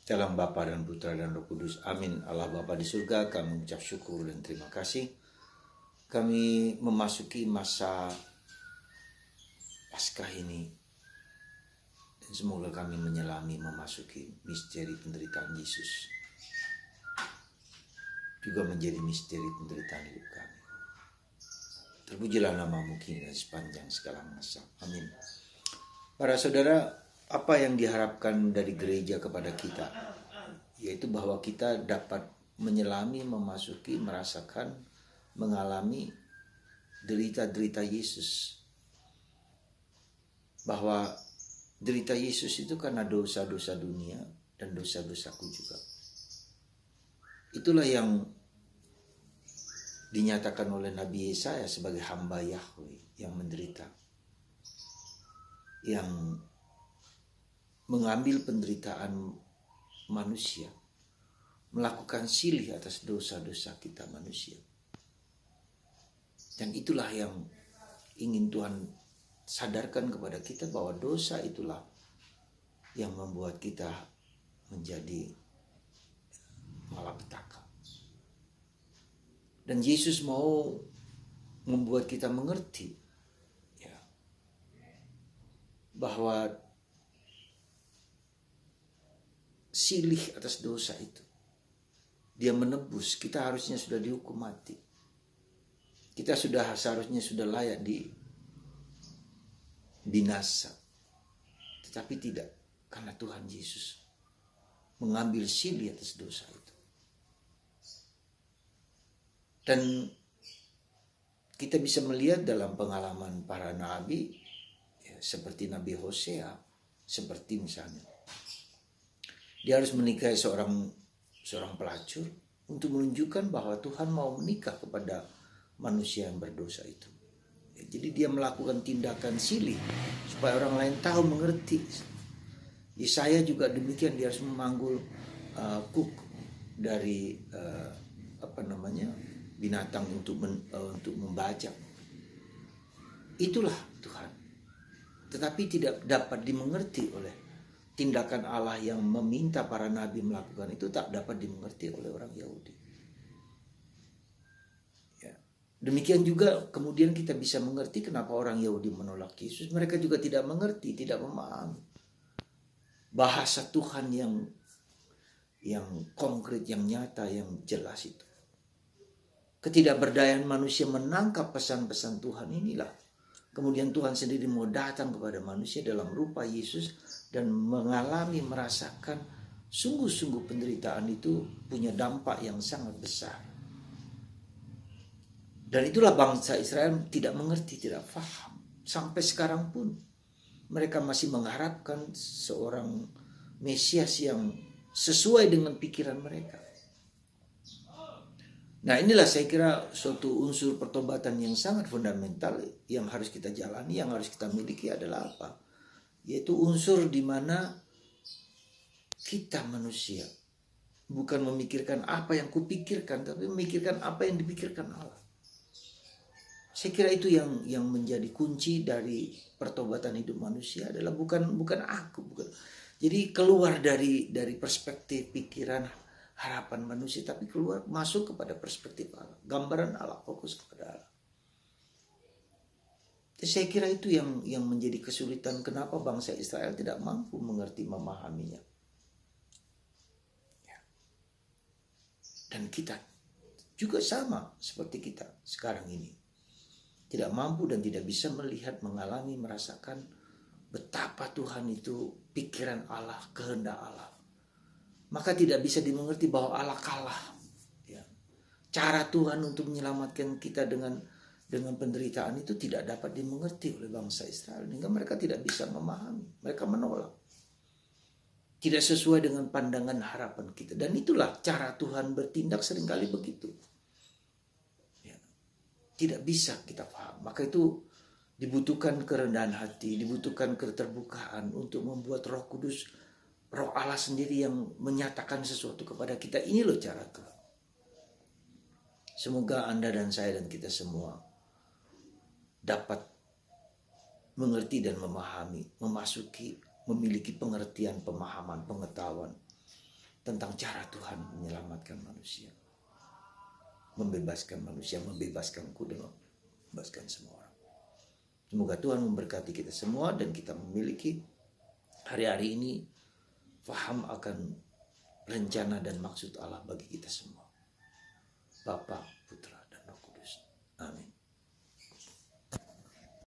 Dalam Bapa dan Putra dan Roh Kudus. Amin. Allah Bapa di surga, kami mengucap syukur dan terima kasih. Kami memasuki masa Paskah ini. Dan semoga kami menyelami memasuki misteri penderitaan Yesus. Juga menjadi misteri penderitaan hidup kami. Terpujilah namamu kini dan sepanjang segala masa. Amin. Para saudara, apa yang diharapkan dari gereja kepada kita? Yaitu bahwa kita dapat menyelami, memasuki, merasakan, mengalami derita-derita Yesus. Bahwa derita Yesus itu karena dosa-dosa dunia dan dosa-dosaku juga. Itulah yang dinyatakan oleh Nabi Yesaya sebagai hamba Yahweh yang menderita. Yang mengambil penderitaan manusia, melakukan silih atas dosa-dosa kita manusia. Dan itulah yang ingin Tuhan sadarkan kepada kita, bahwa dosa itulah yang membuat kita menjadi malapetaka. Dan Yesus mau membuat kita mengerti ya, bahwa silih atas dosa itu, dia menebus. Kita harusnya sudah dihukum mati. Kita seharusnya sudah layak di binasa. Tetapi tidak, karena Tuhan Yesus mengambil silih atas dosa itu. Dan kita bisa melihat dalam pengalaman para nabi ya, seperti Nabi Hosea, seperti misalnya dia harus menikahi seorang pelacur untuk menunjukkan bahwa Tuhan mau menikah kepada manusia yang berdosa itu. Ya, jadi dia melakukan tindakan silih supaya orang lain tahu, mengerti. Yesaya juga demikian, dia harus memanggul kuk dari binatang untuk membajak. Itulah Tuhan. Tetapi tidak dapat dimengerti oleh tindakan Allah yang meminta para nabi melakukan itu, tak dapat dimengerti oleh orang Yahudi. Ya. Demikian juga kemudian kita bisa mengerti kenapa orang Yahudi menolak Yesus. Mereka juga tidak mengerti, tidak memahami bahasa Tuhan yang konkret, yang nyata, yang jelas itu. Ketidakberdayaan manusia menangkap pesan-pesan Tuhan inilah. Kemudian Tuhan sendiri mau datang kepada manusia dalam rupa Yesus dan mengalami, merasakan sungguh-sungguh penderitaan itu punya dampak yang sangat besar. Dan itulah bangsa Israel tidak mengerti, tidak paham. Sampai sekarang pun mereka masih mengharapkan seorang Mesias yang sesuai dengan pikiran mereka. Nah, inilah saya kira suatu unsur pertobatan yang sangat fundamental yang harus kita jalani, yang harus kita miliki adalah apa? Yaitu unsur di mana kita manusia bukan memikirkan apa yang kupikirkan, tapi memikirkan apa yang dipikirkan Allah. Saya kira itu yang menjadi kunci dari pertobatan hidup manusia adalah bukan aku, bukan. Jadi keluar dari perspektif pikiran, harapan manusia, tapi keluar masuk kepada perspektif Allah, gambaran Allah, fokus kepada Allah. Jadi saya kira itu yang menjadi kesulitan kenapa bangsa Israel tidak mampu mengerti, memahaminya. Ya. Dan kita juga sama seperti kita sekarang ini, tidak mampu dan tidak bisa melihat, mengalami, merasakan betapa Tuhan itu pikiran Allah, kehendak Allah. Maka tidak bisa dimengerti bahwa Allah kalah. Ya. Cara Tuhan untuk menyelamatkan kita dengan penderitaan itu tidak dapat dimengerti oleh bangsa Israel. Sehingga mereka tidak bisa memahami. Mereka menolak. Tidak sesuai dengan pandangan harapan kita. Dan itulah cara Tuhan bertindak seringkali begitu. Ya. Tidak bisa kita paham. Maka itu dibutuhkan kerendahan hati, dibutuhkan keterbukaan untuk membuat Roh Kudus, Roh Allah sendiri yang menyatakan sesuatu kepada kita. Ini loh cara Tuhan. Semoga Anda dan saya dan kita semua dapat mengerti dan memahami, memasuki, memiliki pengertian, pemahaman, pengetahuan tentang cara Tuhan menyelamatkan manusia, membebaskan manusia, membebaskanku dan membebaskan semua orang. Semoga Tuhan memberkati kita semua dan kita memiliki hari-hari ini faham akan rencana dan maksud Allah bagi kita semua. Bapa, Putra, dan Roh Kudus. Amin.